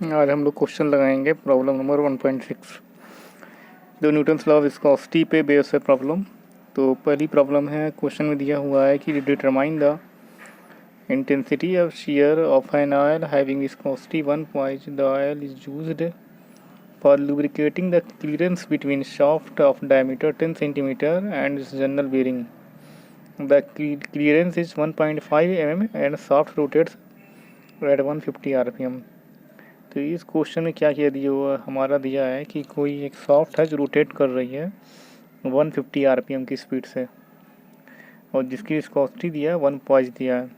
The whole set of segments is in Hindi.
आज हम लोग क्वेश्चन लगाएंगे प्रॉब्लम नंबर 1.6 जो न्यूटन्स लॉ ऑफ विस्कोसिटी पे बेस है प्रॉब्लम। तो पहली प्रॉब्लम है, क्वेश्चन में दिया हुआ है कि determine the intensity of shear of an oil having viscosity 1 the oil is used for lubricating the clearance between shaft of diameter 10 cm and its general bearing. The clearance is 1.5 mm and shaft rotates at 150 rpm. तो इस क्वेश्चन में क्या किया दिया हुआ हमारा दिया है कि कोई एक सॉफ्ट है जो रोटेट कर रही है 150 आरपीएम की स्पीड से, और जिसकी विस्कोसिटी दिया है 1 दिया है,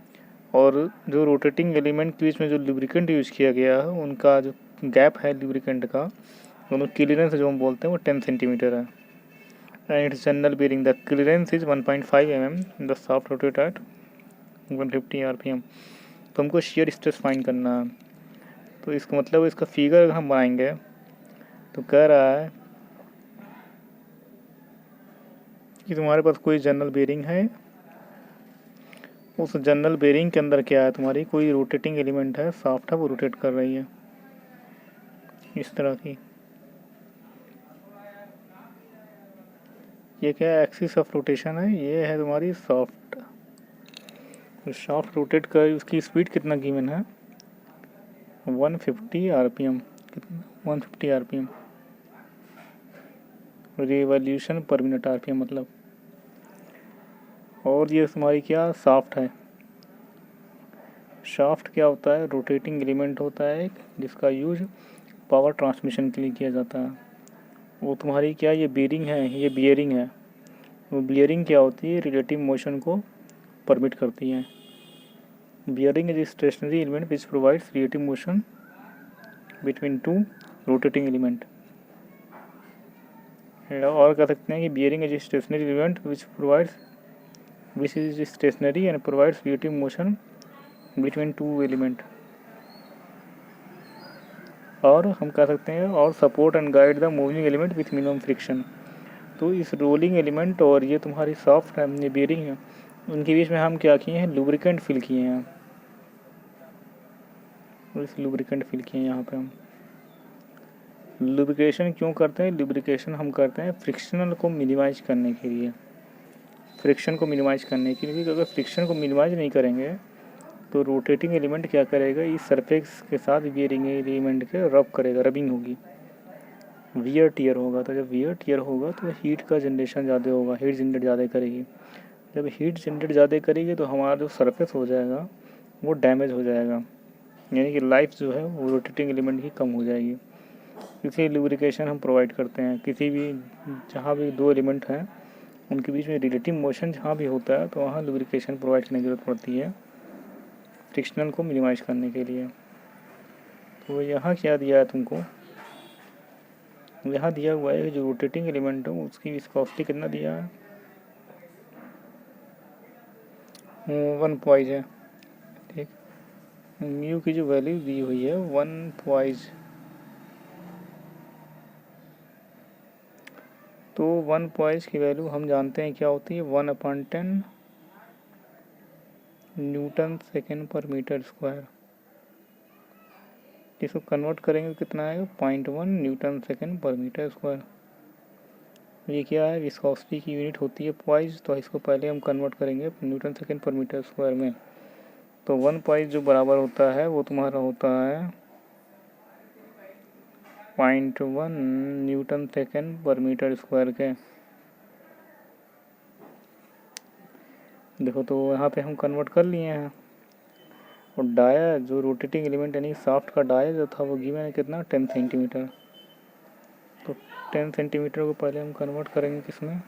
और जो रोटेटिंग एलिमेंट के बीच में जो लुब्रिकेंट यूज किया गया है उनका जो गैप है लुब्रिकेंट का, दोनों क्लियरेंस जो हम बोलते हैं वो 10 सेंटीमीटर है। And it's general bearing the clearance is 1.5 mm the soft rotate at 150 RPM. तो हमको शेयर स्ट्रेस फाइंड करना है। तो इसका मतलब इसका फिगर अगर हम बनाएंगे तो कह रहा है कि तुम्हारे पास कोई जनरल बेरिंग है, उस जनरल बेरिंग के अंदर क्या है, तुम्हारी कोई रोटेटिंग एलिमेंट है, सॉफ्ट है, वो रोटेट कर रही है इस तरह की। ये क्या एक्सिस ऑफ रोटेशन है, ये है तुम्हारी सॉफ्ट। तो सॉफ्ट रोटेट कर उसकी स्पीड कितना गिवन है 150 आरपीएम, कितना 150 आरपीएम रिवॉल्यूशन पर मिनट आरपीएम मतलब। और ये तुम्हारी क्या सॉफ्ट है। शाफ्ट क्या होता है, रोटेटिंग एलिमेंट होता है जिसका यूज पावर ट्रांसमिशन के लिए किया जाता है। वो तुम्हारी क्या ये बेरिंग है, ये बियरिंग है। वो बियरिंग क्या होती है, रिलेटिव मोशन को परमिट करती है। Bearing is stationary element which provides relative motion between two rotating element. और कह सकते हैं कि bearing is stationary element which is stationary and provides relative motion between two element. और हम कह सकते हैं और support and guide the moving element with minimum friction. तो इस रोलिंग एलिमेंट और ये तुम्हारी सॉफ्ट है, ये बेरिंग है, उनके बीच में हम क्या किए हैं, लुब्रिकेंट फिल किए हैं। और इस लुब्रिकेंट फिल किए हैं यहाँ पे हम। लुब्रिकेशन क्यों करते हैं, लुब्रिकेशन हम करते हैं फ्रिक्शनल को मिनिमाइज करने के लिए, फ्रिक्शन को मिनिमाइज करने के लिए। अगर फ्रिक्शन को मिनिमाइज नहीं करेंगे तो रोटेटिंग एलिमेंट क्या करेगा, इस सरफेस के साथ बियरिंग एलिमेंट के रब करेगा, रबिंग होगी, वियर टियर होगा। तो जब वियर टियर होगा तो हीट का जनरेशन ज़्यादा होगा, हीट जनरेट ज़्यादा करेगी। जब हीट जनरेट ज़्यादा करेगी तो हमारा जो सरफेस हो जाएगा वो डैमेज हो जाएगा, यानी कि लाइफ जो है वो रोटेटिंग एलिमेंट की कम हो जाएगी। इसी लुब्रिकेशन हम प्रोवाइड करते हैं किसी भी, जहाँ भी दो एलिमेंट हैं उनके बीच में रिलेटिव मोशन जहाँ भी होता है तो वहाँ लुब्रिकेशन प्रोवाइड करने की ज़रूरत पड़ती है फ्रिक्शनल को मिनिमाइज करने के लिए। तो यहाँ क्या दिया है तुमको, यहाँ दिया हुआ है जो रोटेटिंग एलिमेंट है उसकी विस्कोसिटी कितना दिया है, 1 है, ठीक। म्यू की जो वैल्यू दी हुई है 1, तो 1 की वैल्यू हम जानते हैं क्या होती है, 1/10 न्यूटन सेकेंड पर मीटर स्क्वायर। इसको कन्वर्ट करेंगे तो कितना आएगा, 0.1 न्यूटन सेकेंड पर मीटर स्क्वायर। ये क्या है, विस्कोसिटी की यूनिट होती है पॉइज, तो इसको पहले हम कन्वर्ट करेंगे न्यूटन सेकेंड पर मीटर स्क्वायर में। तो 1 पॉइज जो बराबर होता है वो तुम्हारा होता है 0.1 न्यूटन सेकेंड पर मीटर स्क्वायर के। देखो तो यहाँ पे हम कन्वर्ट कर लिए हैं। और डाया जो रोटेटिंग एलिमेंट यानी सॉफ्ट का डाया जो था वो गिवन है कितना, 10 सेंटीमीटर। तो 10 सेंटीमीटर को पहले हम कन्वर्ट करेंगे किसमें,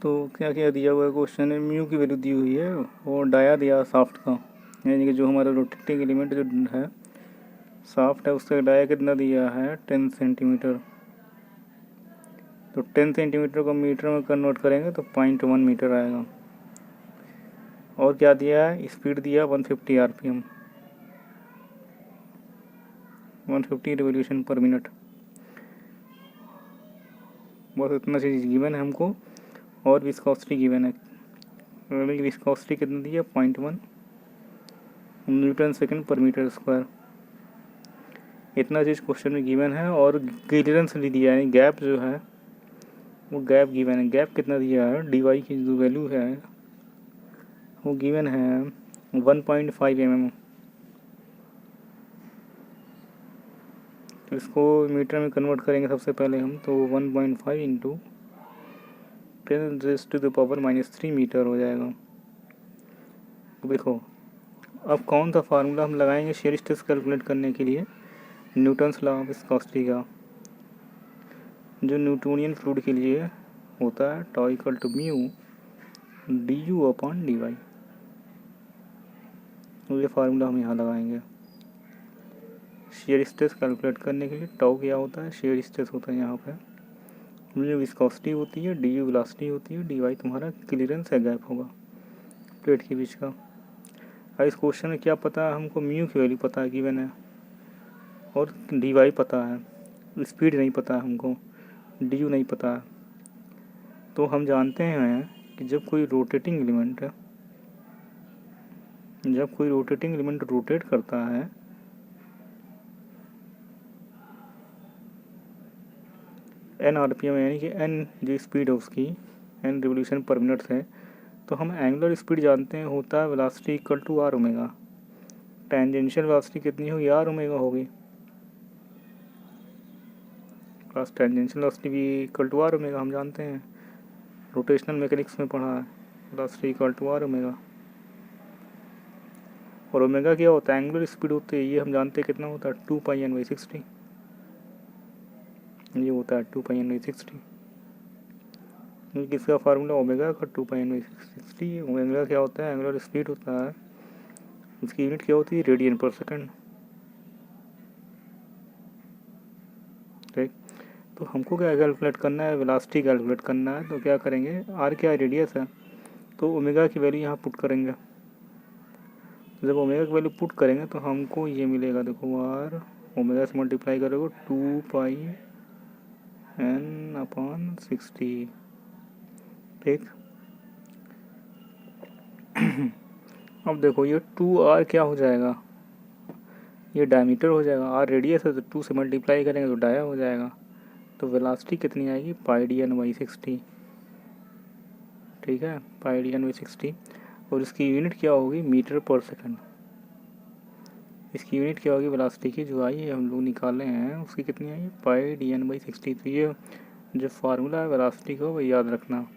तो क्या क्या दिया हुआ है क्वेश्चन में, म्यू की वैल्यू दी हुई है और डाया दिया शाफ्ट का, यानी कि जो हमारा रोटेटिंग एलिमेंट जो है शाफ्ट है उसका डाया कितना दिया है 10 सेंटीमीटर। तो 10 सेंटीमीटर को मीटर में कन्वर्ट करेंगे तो 0.1 मीटर आएगा। और क्या दिया है, स्पीड दिया 150 आरपीएम, 150 रिवोल्यूशन पर मिनट। बस इतना चीज़ गिवन है हमको। और विस्कोसिटी गिवन है, विस्कोसिटी कितना दी है 0.1 न्यूटन सेकंड पर मीटर स्क्वायर। इतना चीज़ क्वेश्चन में गिवन है। और क्लियरेंस नहीं दिया है, गैप जो है वो गैप गिवन है। गैप कितना दिया है, डी वाई की जो वैल्यू है वो गिवन है 1.5 mm। तो इसको मीटर में कन्वर्ट करेंगे सबसे पहले हम, तो 1.5 इंटू 10⁻³ मीटर हो जाएगा। तो देखो अब कौन सा फार्मूला हम लगाएंगे शेयर स्ट्रेस कैलकुलेट करने के लिए, न्यूटन्स लॉ ऑफ विस्कोसिटी का, जो न्यूटोनियन फ्लूइड के लिए होता है tau equal to mu du/dy। तो ये फार्मूला हम यहाँ लगाएंगे शेयर स्ट्रेस कैलकुलेट करने के लिए। टाउ क्या होता है, शेयर स्ट्रेस होता है यहाँ पे, म्यू विस्कोसिटी होती है, du वेलोसिटी होती है, dy तुम्हारा क्लियरेंस है, गैप होगा प्लेट के बीच का। और इस क्वेश्चन में क्या पता है हमको, म्यू की वैल्यू पता है गिवन है और dy पता है, स्पीड नहीं पता है हमको, du नहीं पता है। तो हम जानते हैं कि जब कोई रोटेटिंग एलिमेंट रोटेट करता है n आरपीएम, यानी कि n जो स्पीड है उसकी n रिवोल्यूशन पर मिनट है, तो हम एंगुलर स्पीड जानते हैं होता है velocity equal to r omega. Tangential velocity कितनी होगी, r ओमेगा होगी, प्लस टेंजेंशियल वेलोसिटी भी इक्वल टू r ओमेगा हम जानते हैं, रोटेशनल मैकेनिक्स में पढ़ा है, velocity equal to r omega. और ओमेगा क्या होता है, एंगुलर स्पीड होती है, ये हम जानते हैं कितना होता है 2πn/60, ये होता है 2πn/60। किसका फार्मूला, ओमेगा का 2πn/60। ओमेगा क्या होता है, एंगुलर स्पीड होता है, उसकी यूनिट क्या होती है रेडियन पर सेकंड। ठीक, तो हमको क्या कैलकुलेट करना है, वेलोसिटी कैलकुलेट करना है। तो क्या करेंगे, आर क्या रेडियस है, तो ओमेगा की वैल्यू यहाँ पुट करेंगे। जब ओमेगा की वैल्यू पुट करेंगे तो हमको ये मिलेगा, देखो आर ओमेगा से मल्टीप्लाई करोगे 2πn/60। ठीक, अब देखो ये 2r क्या हो जाएगा, ये डायमीटर हो जाएगा, r रेडियस है तो 2 से मल्टीप्लाई करेंगे तो डाया हो जाएगा। तो वेलोसिटी कितनी आएगी πdn/60। ठीक है, πdn/60। और इसकी यूनिट क्या होगी, मीटर पर सेकंड। इसकी यूनिट क्या होगी वेलोसिटी की, जो आई है हम लोग निकाले हैं उसकी कितनी आई πdn/60। तो ये जो फार्मूला है वेलोसिटी का वो याद रखना,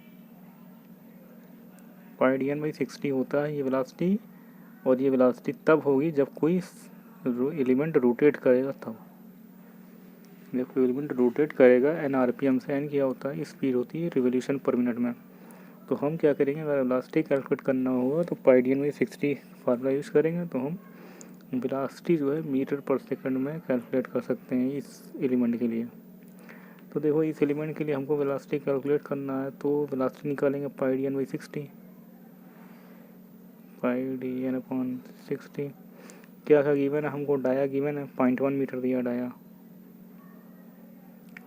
πdn/60 होता है ये वेलोसिटी। और ये वेलोसिटी तब होगी जब कोई एलिमेंट रोटेट करेगा तब, जब कोई एलिमेंट रोटेट करेगा n आरपीएम से। n क्या होता है, स्पीड होती है रिवोल्यूशन पर मिनट में। तो हम क्या करेंगे, अगर वेलोसिटी कैलकुलेट करना होगा तो πdn/60 फार्मूला यूज़ करेंगे, तो हम वेलोसिटी जो है मीटर पर सेकंड में कैलकुलेट कर सकते हैं इस एलिमेंट के लिए। तो देखो इस एलिमेंट के लिए हमको वेलोसिटी कैलकुलेट करना है, तो वेलोसिटी निकालेंगे πdn/60, πdn/60। क्या था गिवन है हमको, डाया गिवन है 0.1 मीटर दिया डाया,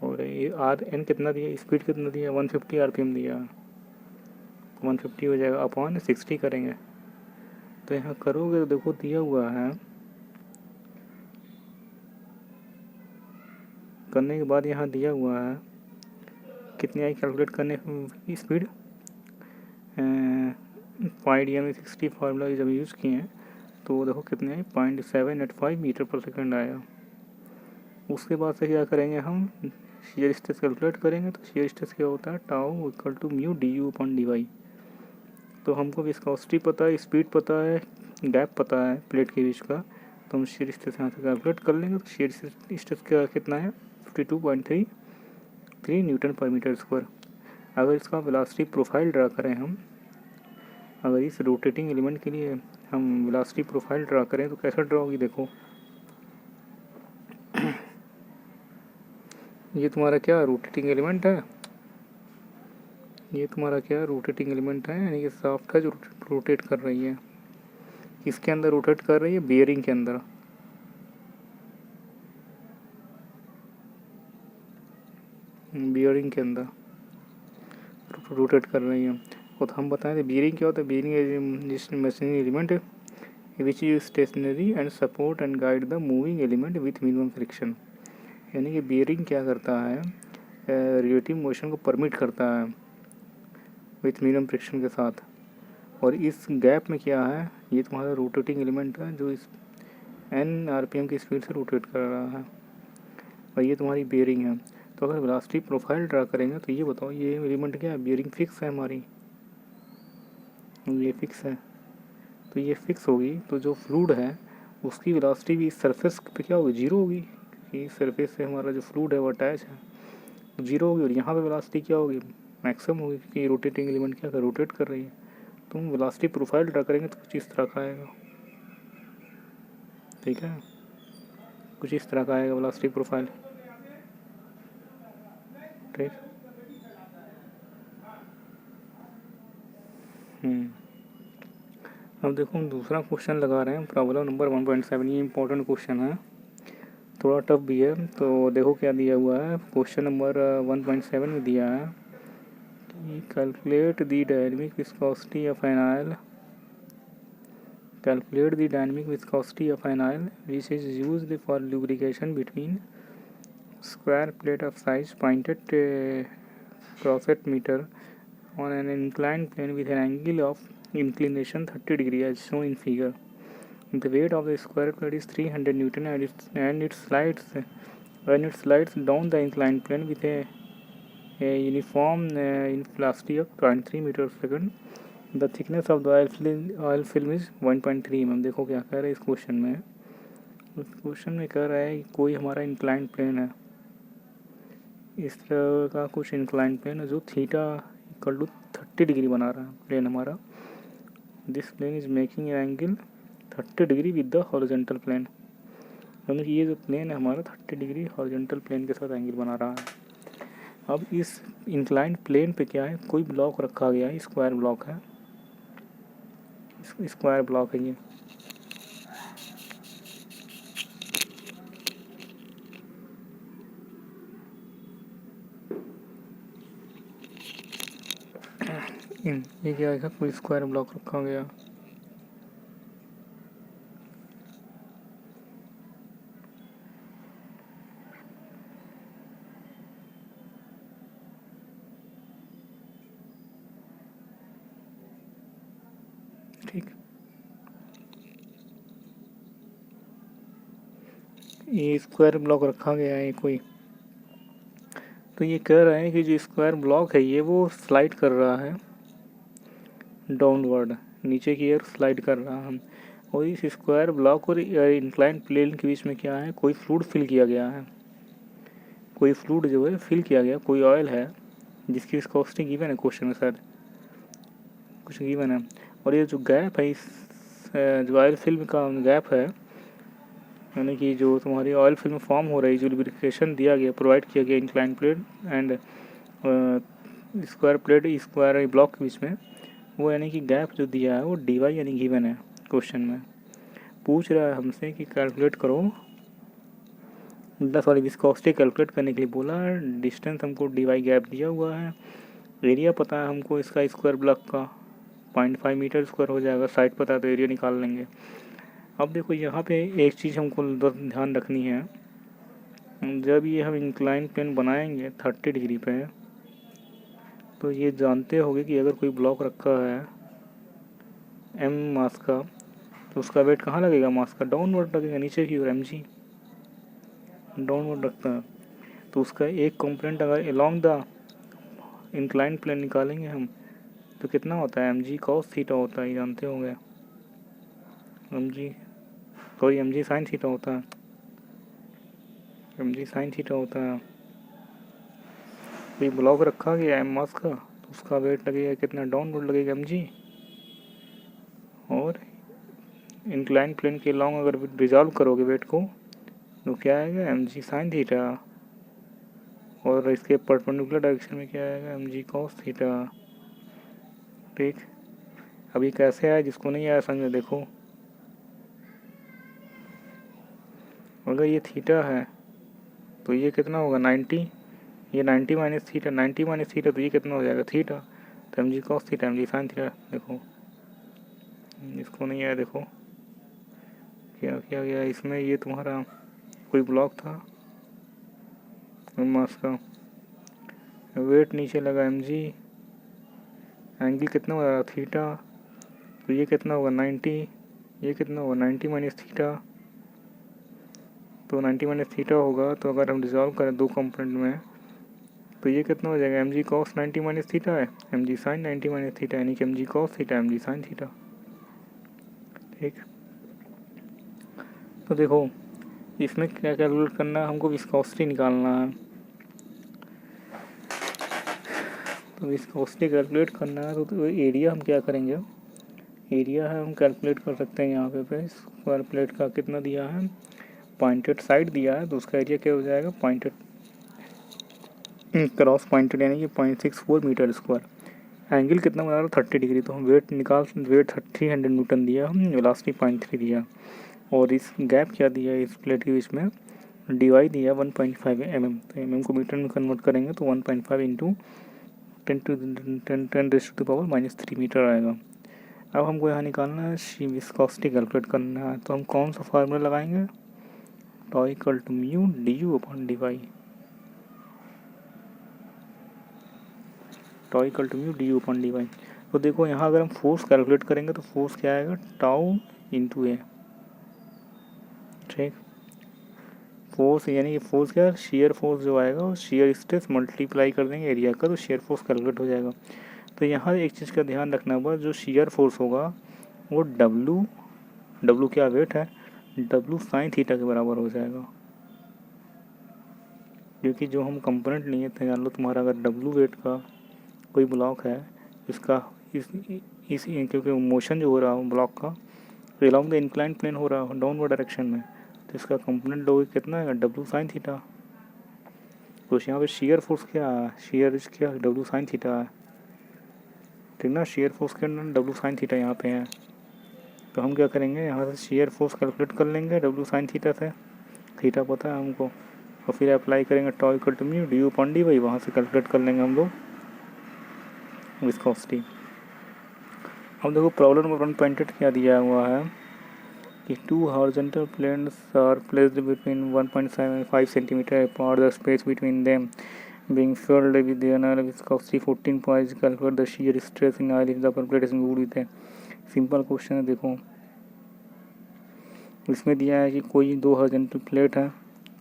और ये आर एन कितना दिया, स्पीड कितना दिया 150 आरपीएम दिया, 150 हो जाएगा अपॉन 60 करेंगे। तो यहाँ करोगे तो देखो दिया हुआ है, करने के बाद यहाँ दिया हुआ है कितनी आई कैलकुलेट करने की स्पीड, πdn/60 फार्मूला जब यूज़ किए हैं तो देखो कितने आई 0.785 मीटर पर सेकंड आया। उसके बाद से क्या करेंगे, हम शेयर स्ट्रेस कैलकुलेट करेंगे। तो शेयर स्ट्रेस क्या होता है, tau equal to mu du/dy। तो हमको विस्कोसिटी पता है, स्पीड पता है, गैप पता है प्लेट के बीच का, तो हम शेयर स्ट्रेस यहाँ से कैलकुलेट कर लेंगे। तो शेयर स्ट्रेस का कितना है 52.33 न्यूटन पर मीटर स्क्वायर। अगर इसका वेलोसिटी प्रोफाइल ड्रा करें हम, अगर इस रोटेटिंग एलिमेंट के लिए हम वेलोसिटी प्रोफाइल ड्रा करें तो कैसा ड्रा होगी, देखो ये तुम्हारा क्या रोटेटिंग एलिमेंट है, ये तुम्हारा क्या रोटेटिंग एलिमेंट है, यानी कि शाफ्ट है जो रोटेट कर रही है। किसके अंदर रोटेट कर रही है, बियरिंग के अंदर। बियरिंग के अंदर रोटेट कर रही है। और तो हम बताएं तो बियरिंग क्या होता है, बियरिंग जिस machinery element which is stationary and support and guide the moving element with minimum friction. यानी कि बियरिंग क्या करता है, रिलेटिव मोशन को परमिट करता है विथ मिनिमम फ्रिक्शन के साथ। और इस गैप में क्या है, ये तुम्हारा रोटेटिंग एलिमेंट है जो इस n RPM की स्पीड से रोटेट कर रहा है, और ये तुम्हारी बियरिंग है। तो अगर वेलोसिटी प्रोफाइल ड्रा करेंगे तो ये बताओ ये एलिमेंट क्या है, बियरिंग फिक्स है हमारी, ये फिक्स है। तो ये फिक्स होगी तो जो फ्लूइड है उसकी वेलोसिटी भी इस सरफेस पे क्या होगी, जीरो होगी, क्योंकि इस सरफेस से हमारा जो फ्लूइड है वो अटैच है, तो जीरो होगी। और यहाँ पे वेलोसिटी क्या होगी, मैक्सिमम होगी, क्योंकि रोटेटिंग एलिमेंट क्या कर रोटेट कर रही है। तो हम वेलोसिटी प्रोफाइल ड्रा करेंगे तो कुछ इस तरह का आएगा, ठीक है, कुछ इस तरह का आएगा वेलोसिटी प्रोफाइल, ठीक। अब देखो हम दूसरा क्वेश्चन लगा रहे हैं, प्रॉब्लम नंबर 1.7। ये इंपॉर्टेंट क्वेश्चन है, थोड़ा टफ भी है। तो देखो क्या दिया हुआ है, क्वेश्चन नंबर 1.7 में दिया है कि calculate the dynamic viscosity of an oil, calculate the dynamic viscosity of an oil which is used for lubrication between square plate of size pointed crosset meter on an inclined plane with an angle of inclination 30 degree as shown in figure. The weight of the square plate is 300 Newton and it slides down the inclined plane with a uniform velocity of 0.3 meter per second. The thickness of the oil film is 1.3 mm। देखो क्या कह रहा है इस क्वेश्चन में, उस क्वेश्चन में कह रहा है कि कोई हमारा इंक्लाइंड प्लेन है, इस तरह का कुछ इंक्लाइंड प्लेन है जो थीटा इक्वल टू 30 डिग्री बना रहा है प्लेन हमारा। This plane is making angle 30 degree with the horizontal plane, यानी कि ये जो प्लेन है हमारा 30 डिग्री हॉरिजॉन्टल प्लेन के साथ एंगल बना रहा है। अब इस इंक्लाइंड प्लेन पे क्या है, कोई ब्लॉक रखा गया है, स्क्वायर ब्लॉक है, स्क्वायर ब्लॉक है ये। ये क्या है, कोई स्क्वायर ब्लॉक रखा गया, ठीक। ये स्क्वायर ब्लॉक रखा गया है कोई, तो ये कह रहा है कि जो स्क्वायर ब्लॉक है ये वो स्लाइड कर रहा है डाउनवर्ड, नीचे की ओर स्लाइड कर रहा है। और इस स्क्वायर ब्लॉक और इंक्लाइंड प्लेन के बीच में क्या है, कोई फ्लूइड फिल किया गया है, कोई फ्लूइड जो है फिल किया गया, कोई ऑयल है जिसकी विस्कोसिटी गिवन है क्वेश्चन में, शायद कुछ गिवन है। और ये जो गैप है, इस जो ऑयल फिल्म का गैप है, यानी कि जो तुम्हारी ऑयल फिल्म फॉर्म हो रही है, जो लुब्रिकेशन दिया गया, प्रोवाइड किया गया inclined plate and square plate square block के बीच में, वो यानी कि गैप जो दिया है वो dy यानी गिवन है क्वेश्चन में। पूछ रहा है हमसे कि कैलकुलेट करो, सॉरी विस्कोसिटी कैलकुलेट करने के लिए बोला, डिस्टेंस हमको dy गैप दिया हुआ है, एरिया पता है हमको इसका स्क्वायर ब्लॉक का 0.5 मीटर स्क्वायर हो जाएगा, साइड पता है तो एरिया निकाल लेंगे। अब देखो यहाँ पे एक चीज़ हमको ध्यान रखनी है, जब ये हम इंक्लाइन प्लेन बनाएंगे 30 डिग्री पे, तो ये जानते होगे कि अगर कोई ब्लॉक रखा है m मास का, तो उसका वेट कहाँ लगेगा, मास का डाउनवर्ड लगेगा, नीचे की ओर mg डाउनवर्ड रखता है। तो उसका एक कंपोनेंट अगर अलोंग द इंक्लाइन प्लेन निकालेंगे हम, तो कितना होता है, mg cos थीटा होता है, ये जानते होंगे, mg साइन थीटा होता है, mg साइन थीटा होता है। कोई ब्लॉक रखा गया एम मास का, तो उसका वेट लगेगा कितना, डाउनवर्ड लगेगा mg। और इंक्लाइन प्लेन के लॉन्ग अगर रिजॉल्व करोगे वेट को तो क्या आएगा mg साइन थीटा, और इसके परपेंडिकुलर डायरेक्शन में क्या आएगा mg कॉस थीटा। ठीक, अभी कैसे आया, जिसको नहीं आया समझ में देखो, अगर ये थीटा है तो ये कितना होगा 90, ये 90 माइनस थीटा, 90 माइनस थीटा तो ये कितना हो जाएगा थीटा, तो mg cos theta mg sine theta. देखो इसको नहीं आया, देखो क्या किया गया इसमें, ये तुम्हारा कोई ब्लॉक था मास का, वेट नीचे लगा mg, एंगल कितना होगा थीटा, तो ये कितना होगा 90, ये कितना होगा 90 माइनस थीटा, तो 90 माइनस थीटा होगा। तो अगर हम डिज़ोल्व करें दो कंपोनेंट में तो ये कितना हो जाएगा mg कॉस 90 माइनस थीटा है mg साइन 90 माइनस थीटा, यानी कि mg cos theta mg sine theta. ठीक, तो देखो इसमें क्या कैलकुलेट करना है, हमको विस्कोसिटी निकालना है। तो विस्कोसिटी कैलकुलेट करना है तो एरिया हम क्या करेंगे, एरिया है हम कैलकुलेट कर सकते हैं यहाँ पे स्क्वायर प्लेट का कितना दिया है, पॉइंटेड साइड दिया है तो उसका एरिया क्या हो जाएगा, पॉइंटेड क्रॉस पॉइंटेड यानी कि 0.64 मीटर स्क्वायर। एंगल कितना बना रहा 30 डिग्री, तो हम वेट निकाल, वेट 300 न्यूटन दिया, हम वेलोसिटी 0.3 दिया, और इस गैप क्या दिया इस प्लेट के बीच में, डी दिया 1.5 mm, तो mm को मीटर में कन्वर्ट करेंगे तो 1.5 इंटू 10⁻³ मीटर आएगा। अब हमको यहाँ निकालना है विस्कोसिटी कैलकुलेट करना है, तो हम कौन सा फार्मूला लगाएंगे, tau equal to mu d u upon d y, tau equal to mu d u upon d y. तो देखो यहाँ अगर हम फोर्स कैलकुलेट करेंगे तो फोर्स क्या आएगा, टाउ इंटू ए। ठीक, फोर्स यानी कि फोर्स क्या, शेयर फोर्स जो आएगा वो शेयर स्ट्रेस मल्टीप्लाई कर देंगे एरिया का, तो शेयर फोर्स कैलकुलेट हो जाएगा। तो यहाँ एक चीज़ का ध्यान रखना होगा, जो शेयर फोर्स होगा वो डब्लू क्या वेट है, डब्लू साइन थीटा के बराबर हो जाएगा, क्योंकि जो हम कंपोनेंट लिए थे, मान लो तुम्हारा अगर डब्लू वेट का कोई ब्लॉक है, इसका इस क्योंकि मोशन जो हो रहा है ब्लॉक का तो अलोंग द इंक्लाइन प्लेन हो रहा है डाउनवर्ड डायरेक्शन में, तो इसका कंपोनेंट लोगे कितना है डब्लू साइन थीटा। तो यहाँ पे शेयर फोर्स क्या है, शेयर क्या डब्लू साइन थीटा है, ठीक ना, शेयर फोर्स के अंदर डब्लू साइन थीटा यहाँ पे है। तो हम क्या करेंगे, यहाँ से शेयर फोर्स कैलकुलेट कर लेंगे डब्लू साइन थीटा से, थीटा पता है हमको, और फिर अप्लाई करेंगे tau equal to mu d u upon d y, वहाँ से कैलकुलेट कर लेंगे हम लोग विस्कोसिटी। अब देखो प्रॉब्लम नंबर 1.8 क्या दिया हुआ है कि 2 horizontal planes are placed between 1.5 centimetre apart, the space between them being filled with the another viscosity 14 points, calculate the shear stress in oil if the upper plate is moved with a simple question है। देखो इसमें दिया है कि कोई दो हॉरिजॉन्टल प्लेट है,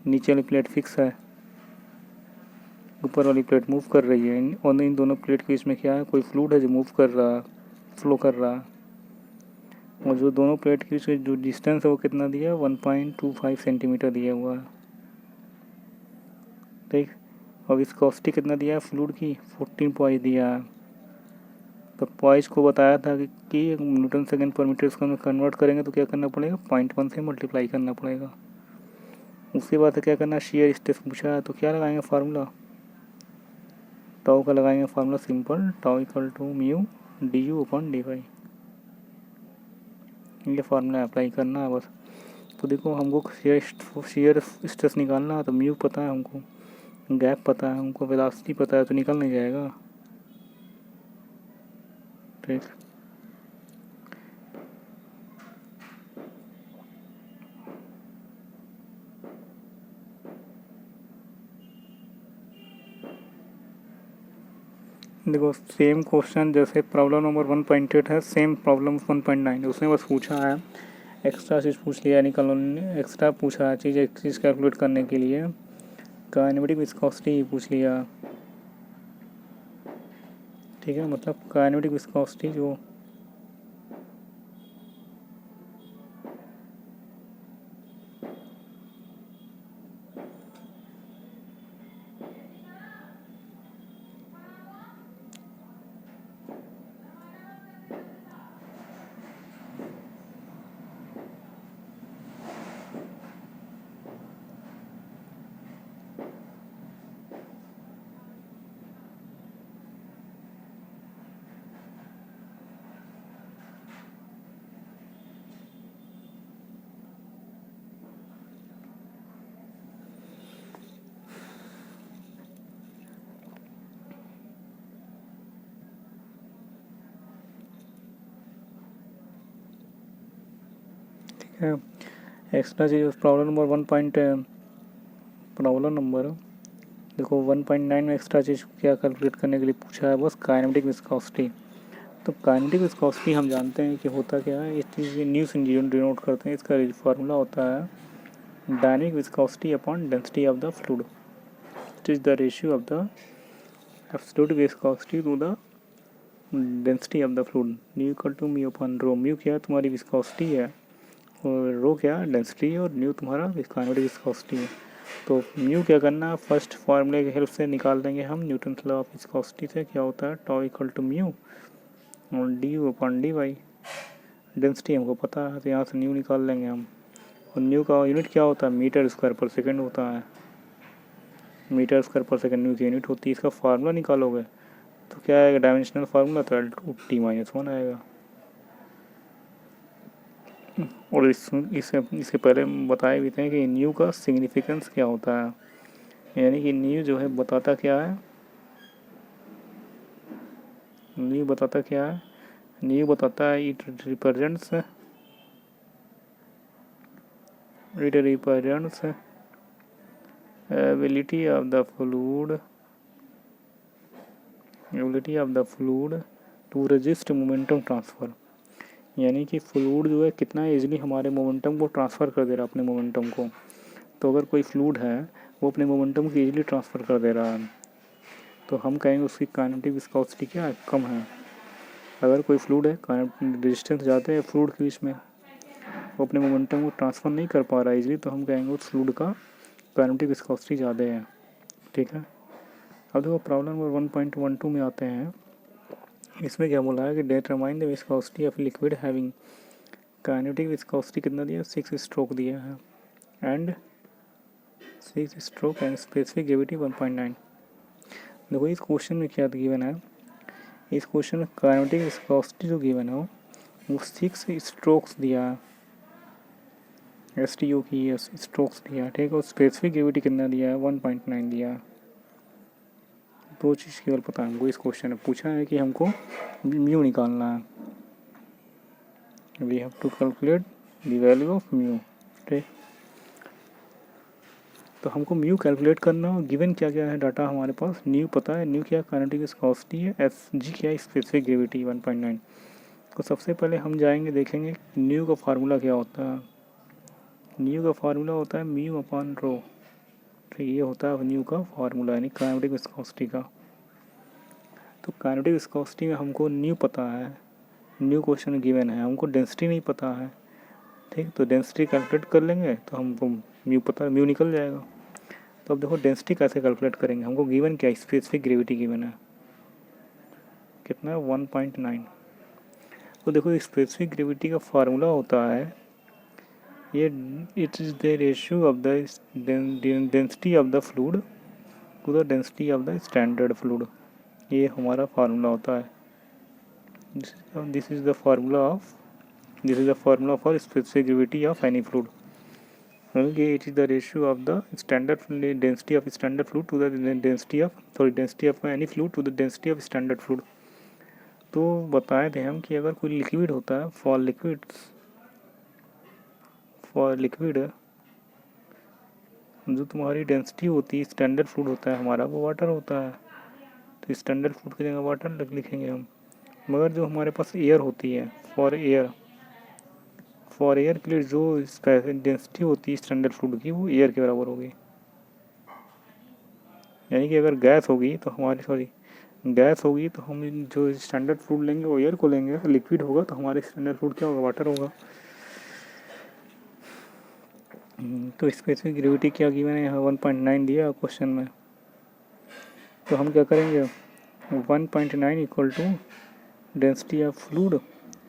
नीचे वाली प्लेट फिक्स है, ऊपर वाली प्लेट मूव कर रही है, और इन दोनों प्लेट के बीच में क्या है, कोई फ्लूइड है जो मूव कर रहा है, फ्लो कर रहा है, और जो दोनों प्लेट के बीच जो डिस्टेंस है वो कितना दिया है 1.25 सेंटीमीटर दिया हुआ है। ठीक, और विस्कोसिटी कितना दिया है फ्लूइड की 14 पॉइंट दिया है। तो पॉइंट को बताया था कि न्यूटन सेकेंड पर मीटर इसको हम कन्वर्ट करेंगे तो क्या करना पड़ेगा 0.1 से मल्टीप्लाई करना पड़ेगा। उसके बाद क्या करना, शेयर स्ट्रेस पूछा है तो क्या लगाएंगे फार्मूला, टाउ का लगाएंगे formula simple, tau equal to mu d u upon d y, ये फार्मूला अप्लाई करना है बस। तो देखो हमको शेयर स्ट्रेस निकालना है, तो म्यू पता है हमको, गैप पता है हमको, वेलोसिटी पता है, तो निकल नहीं जाएगा। ठीक, देखो सेम क्वेश्चन जैसे प्रॉब्लम नंबर 1.8 है, सेम प्रॉब्लम 1.9 उसमें बस पूछा है एक्स्ट्रा चीज़ पूछ लिया, निकल एक्स्ट्रा पूछा है चीज़, एक चीज़ कैलकुलेट करने के लिए काइनेमेटिक विस्कोसिटी पूछ लिया। ठीक है, मतलब काइनेमेटिक विस्कोसिटी जो है। एक्स्ट्रा चीज प्रॉब्लम नंबर प्रॉब्लम नंबर देखो 1.9 में एक्स्ट्रा चीज क्या कैलकुलेट करने के लिए पूछा है, बस काइनेटिक विस्कोसिटी। तो काइनेटिक विस्कोसिटी हम जानते हैं कि होता क्या है, इस चीज़ न्यू से डिनोट करते हैं। इसका फार्मूला होता है dynamic viscosity upon density of the fluid, it is the ratio of the absolute viscosity to the density of the fluid, nu equal to mu upon rho. Mu क्या तुम्हारी विस्कोसिटी है और रो क्या डेंसिटी है, और न्यू तुम्हारा काइनेटिक विस्कोसिटी है। तो म्यू क्या करना है, फर्स्ट फार्मूले की हेल्प से निकाल देंगे हम न्यूटन लॉ ऑफ विस्कोसिटी से। क्या होता है, टॉ इक्वल टू म्यू और d u upon d y. Density हमको पता है तो यहाँ से न्यू निकाल लेंगे हम। और न्यू का यूनिट क्या होता है, मीटर स्क्वायर पर सेकंड होता है। मीटर स्क्वायर पर सेकंड न्यू की यूनिट होती है। इसका फार्मूला निकालोगे तो क्या आएगा, डायमेंशनल फार्मूला, तो L/T-1 आएगा। और इससे पहले बताए भी थे कि न्यू का सिग्निफिकेंस क्या होता है, यानी कि न्यू जो है बताता क्या है, न्यू बताता क्या है, न्यू बताता है it represents ability of the fluid to resist momentum transfer, यानी कि फ्लूइड जो है कितना इजीली हमारे मोमेंटम को ट्रांसफ़र कर दे रहा है, अपने मोमेंटम को। तो अगर कोई फ्लूइड है वो अपने मोमेंटम को इजीली ट्रांसफ़र कर दे रहा है तो हम कहेंगे उसकी काइनेटिक विस्कोसिटी क्या है, कम है। अगर कोई फ्लूइड है, रेजिस्टेंस ज़्यादा है फ्लूइड के बीच में, वो अपने मोमेंटम को ट्रांसफ़र नहीं कर पा रहा है इजीली, तो हम कहेंगे उस फ्लूइड का काइनेटिक विस्कोसिटी ज़्यादा है। ठीक है। अब देखो प्रॉब्लम नंबर 1.12 में आते हैं। इसमें क्या बोला है कि determine the viscosity of liquid having kinetic viscosity कितना दिया, 6 स्ट्रोक दिया है and 6 stroke and specific gravity 1.9। देखो इस क्वेश्चन में क्या गिवन है, इस क्वेश्चन में काइनेटिक विस्कोसिटी जो गिवन है वो 6 स्ट्रोक्स दिया है, STO की स्ट्रोक्स दिया, ठीक है। और स्पेसिफिक ग्रेविटी कितना दिया है, 1.9 दिया है। दो चीज़ केवल पता है हमको, इस क्वेश्चन में पूछा है कि हमको म्यू निकालना है, we have to calculate the value of mu, ठीक। तो हमको म्यू कैलकुलेट करना है। गिवन क्या क्या है डाटा हमारे पास, न्यू पता है, न्यू क्या काइनेटिक विस्कोसिटी है, SG क्या है स्पेसिफिक ग्रेविटी 1.9। तो सबसे पहले हम जाएंगे देखेंगे न्यू का फार्मूला क्या होता है। न्यू का फार्मूला होता है म्यू अपॉन रो, ठीक। ये होता है न्यू का फार्मूला यानी काइनेटिक विस्कोसिटी का। तो काइनेटिक विस्कोसिटी में हमको न्यू पता है, न्यू क्वेश्चन गिवन है, हमको डेंसिटी नहीं पता है, ठीक। तो डेंसिटी कैलकुलेट कर लेंगे तो हमको म्यू पता, म्यू निकल जाएगा। तो अब देखो डेंसिटी कैसे कैलकुलेट करेंगे, हमको गिवन क्या, स्पेसिफिक ग्रेविटी गिवन है कितना है, 1.9। तो देखो स्पेसिफिक ग्रेविटी का फार्मूला होता है ये, it is the ratio of the density of the fluid to the density of the standard fluid, ये हमारा फार्मूला होता है। This is the formula for specific gravity of any fluid, it is the ratio of the standard density of standard fluid to the density of any fluid to the density of standard fluid। तो बताए थे हम कि अगर कोई लिक्विड होता है, फॉर लिक्विड जो तुम्हारी डेंसिटी होती है, स्टैंडर्ड फ्लूइड होता है हमारा, वो वाटर होता है। तो स्टैंडर्ड फ्लूइड की जगह वाटर लिखेंगे हम। मगर जो हमारे पास एयर होती है, फॉर एयर के लिए जो डेंसिटी होती है स्टैंडर्ड फ्लूइड की, वो एयर के बराबर होगी। यानी कि अगर गैस होगी तो हम जो स्टैंडर्ड फ्लूइड लेंगे वो एयर को लेंगे, लिक्विड होगा तो हमारे स्टैंडर्ड फ्लूइड क्या होगा, वाटर होगा। तो स्पेसिफिक ग्रेविटी क्या गिवन है यहाँ, 1.9 दिया क्वेश्चन में। तो हम क्या करेंगे, 1.9 equal to density of fluid,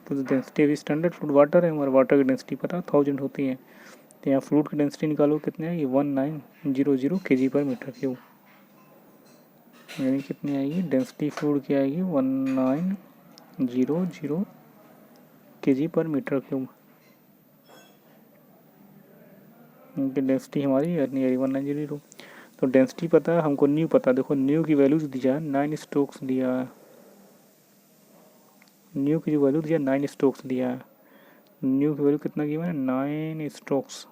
तो density of standard fluid water है, हमारा वाटर की डेंसिटी पता 1000 होती है। तो यहाँ फ्लूइड की डेंसिटी निकालो कितनी आएगी, 1900 kg/m³। यानी कितनी आएगी डेंसिटी फ्लूइड की आएगी 1900 kg/m³। डेंसिटी हमारी नियरी 1900। तो डेंसिटी पता है हमको, न्यू पता, देखो न्यू की वैल्यूज दिया है 9 स्ट्रोक्स दिया है, न्यू की जो वैल्यू दिया 9 स्ट्रोक्स दिया है। न्यू की वैल्यू कितना गिवन है, 9 स्ट्रोक्स।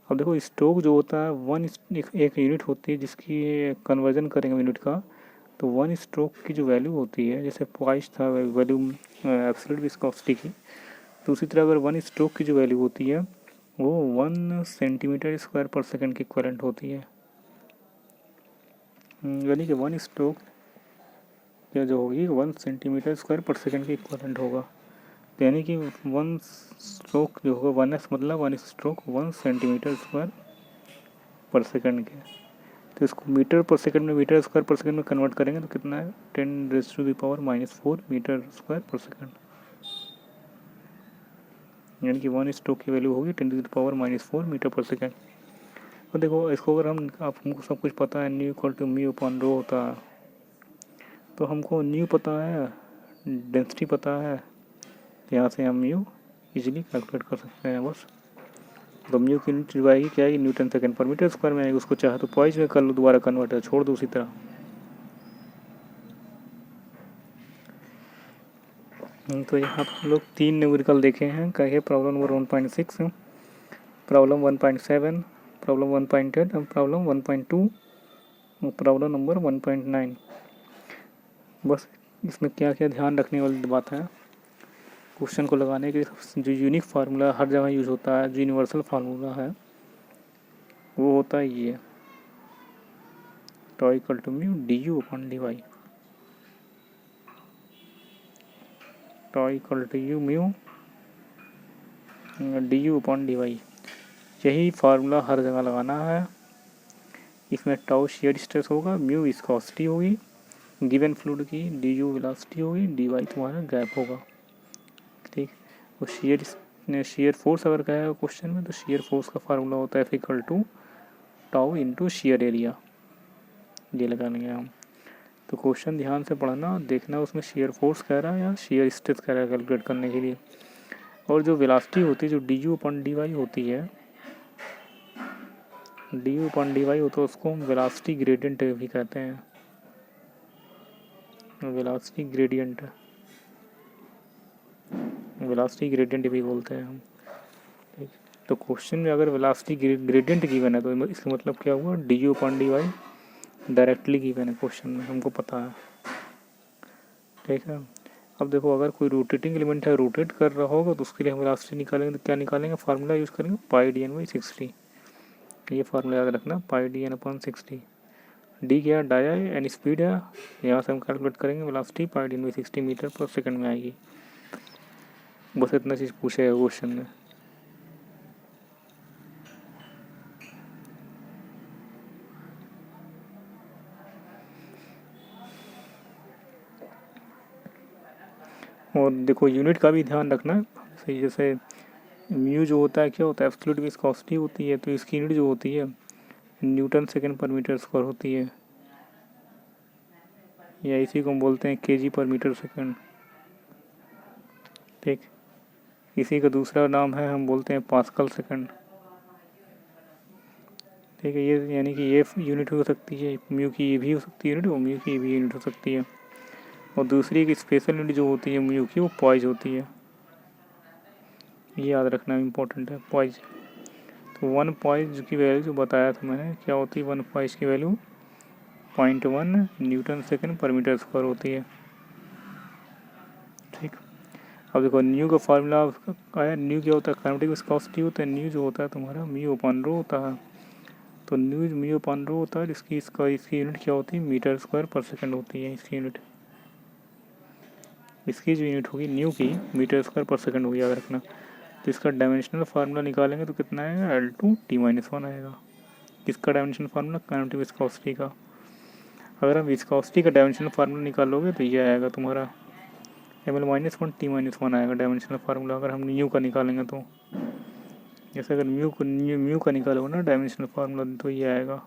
अब देखो स्ट्रोक जो होता है एक यूनिट होती है जिसकी कन्वर्जन करेंगे यूनिट का, तो 1 स्ट्रोक की जो वैल्यू होती है, जैसे पॉइस था वैल्यू एब्सोल्यूट विस्कोसिटी की, तो उसी तरह अगर 1 स्ट्रोक की जो वैल्यू होती है वो 1 सेंटीमीटर स्क्वायर पर सेकंड की इक्विवेलेंट होती है। यानी कि 1 स्ट्रोक या जो होगी 1 सेंटीमीटर स्क्वायर पर सेकंड की इक्विवेलेंट होगा। तो यानी कि 1 स्ट्रोक जो होगा 1s मतलब 1 स्ट्रोक 1 सेंटीमीटर स्क्वायर पर सेकंड के। तो इसको मीटर पर सेकंड में, मीटर स्क्वायर पर सेकंड में कन्वर्ट करेंगे तो कितना है, 10⁻⁻⁴ मीटर स्क्वायर पर सेकंड। यानी कि 1 स्ट्रोक की वैल्यू होगी 10⁻⁻⁴ मीटर पर सेकंड। तो देखो इसको अगर हमको सब कुछ पता है, nu equal to mu upon rho होता है, तो हमको न्यू पता है, डेंसिटी पता है, तो यहाँ से हम म्यू इजीली कैलकुलेट कर सकते हैं बस। तो म्यू की यूनिट जो आएगी क्या आएगी, न्यूटन सेकंड पर मीटर स्क्वायर में आएगी। उसको चाहे तो पॉइस में कर लो, दोबारा कन्वर्ट है, छोड़ दो उसी तरह। तो यहाँ पर हम लोग 3 न्यूमेरिकल देखे हैं। कहिए प्रॉब्लम नंबर 1.6, प्रॉब्लम 1.7, प्रॉब्लम 1.8 और प्रॉब्लम 1.2 और प्रॉब्लम नंबर 1.9। बस इसमें क्या क्या ध्यान रखने वाली बात है, क्वेश्चन को लगाने के जो यूनिक फार्मूला हर जगह यूज होता है, जो यूनिवर्सल फार्मूला है वो होता है ये, tau equal to mu d u upon d y. Tau equal to u mu d u upon d y, यही फार्मूला हर जगह लगाना है। इसमें टाउ शेयर स्ट्रेस होगा, म्यू विस्कोसिटी होगी गिवन फ्लूइड की, डी यू वेलोसिटी होगी, डी वाई तुम्हारा गैप होगा। ठीक, और शेयर फोर्स अगर कहा है क्वेश्चन में, तो शेयर फोर्स का फार्मूला होता है equal to tau into shear area, ये लगा लेंगे हम। तो क्वेश्चन ध्यान से पढ़ना, देखना उसमें शेयर फोर्स कह रहा है या शेयर स्ट्रेस कह रहा है कैलकुलेट करने के लिए। और जो वेलोसिटी होती है, जो d u upon d y होती है, d u upon d y होता है, उसको हम वेलोसिटी ग्रेडियंट भी कहते हैं, वेलोसिटी ग्रेडियंट, वेलोसिटी ग्रेडियंट भी बोलते हैं हम। ठीक, तो क्वेश्चन में अगर वेलोसिटी ग्रेडियंट गिवन है तो इसका मतलब क्या हुआ, d u upon d y directly given है क्वेश्चन में, हमको पता है। ठीक है, अब देखो अगर कोई रोटेटिंग एलिमेंट है, रोटेट कर रहा होगा, तो उसके लिए हम वेलोसिटी निकालेंगे तो क्या निकालेंगे, फार्मूला यूज़ करेंगे पाई डी एन बाई 60। ये फार्मूला याद रखना, pi d n upon 60। D क्या डाया है, एन स्पीड है, यहाँ से हम कैलकुलेट करेंगे velocity, pi d n by 60 metre पर सेकंड में आएगी। बस इतना चीज़ पूछेगा क्वेश्चन में। और देखो यूनिट का भी ध्यान रखना है, सही, जैसे म्यू जो होता है क्या होता है, एब्सोल्यूट विस्कोसिटी होती है, तो इसकी यूनिट जो होती है न्यूटन सेकंड पर मीटर स्क्वायर होती है, या इसी को हम बोलते हैं केजी पर मीटर सेकंड। ठीक, इसी का दूसरा नाम है, हम बोलते हैं पास्कल सेकंड। ठीक है, ये यानी कि ये यूनिट हो सकती है, म्यू की ये भी हो सकती है यूनिट, और म्यू की ये भी यूनिट हो सकती है। और दूसरी एक स्पेशल यूनिट जो होती है म्यू की, वो पॉइज होती है, ये याद रखना इम्पोर्टेंट है, पॉइज। तो 1 पॉइज की वैल्यू जो बताया था मैंने क्या होती है, 1 पॉइज की वैल्यू 0.1 न्यूटन सेकंड पर मीटर स्क्वायर होती है। ठीक, अब देखो न्यू का फार्मूला आया, न्यू क्या होता है, काइनेटिक विस्कोसिटी होता है, न्यू जो होता है तुम्हारा म्यू अपॉन रो होता है, तो न्यू म्यू अपॉन रो होता है, इसकी यूनिट क्या होती है, मीटर स्क्वायर पर सेकंड होती है इसकी यूनिट। इसकी जो यूनिट होगी न्यू की, मीटर स्क्वायर पर सेकंड होगी, याद रखना। तो इसका डायमेंशनल फार्मूला निकालेंगे तो कितना आएगा, L2T-1 आएगा। किसका डायमेंशनल फार्मूला, काइनेटिक विस्कोसिटी का। अगर हम विस्कोसिटी का डायमेंशनल फार्मूला निकालोगे तो ये आएगा तुम्हारा ml-1T-1 आएगा डायमेंशनल फार्मूला, अगर हम न्यू का निकालेंगे तो। जैसे अगर म्यू का निकालोगे ना डायमेंशनल फार्मूला, तो ये आएगा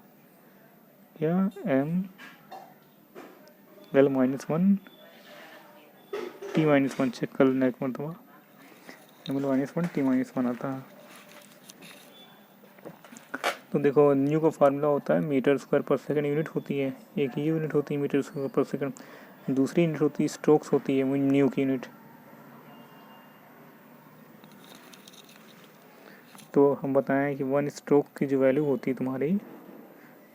क्या, ml-1T-1 चेक कर लेना एक मरतबा, ml-1T-1 आता है। तो देखो न्यू का फार्मूला होता है मीटर स्क्वायर पर सेकंड, यूनिट होती है, एक ही यूनिट होती है मीटर स्क्वायर पर सेकंड, दूसरी यूनिट होती है स्ट्रोक्स होती है न्यू की यूनिट। तो हम बताएं कि 1 स्ट्रोक की जो वैल्यू होती है तुम्हारी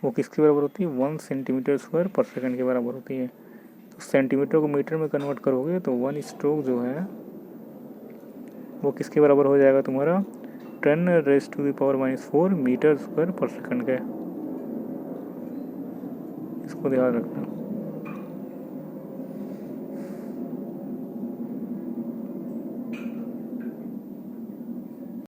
वो किसके बराबर होती है, 1 सेंटीमीटर स्क्वायर पर सेकंड के बराबर होती है। तो सेंटीमीटर को मीटर में कन्वर्ट करोगे तो 1 स्ट्रोक जो है वो किसके बराबर हो जाएगा तुम्हारा, 10⁻⁻⁴ मीटर स्क्वायर पर सेकंड के। इसको ध्यान रखना।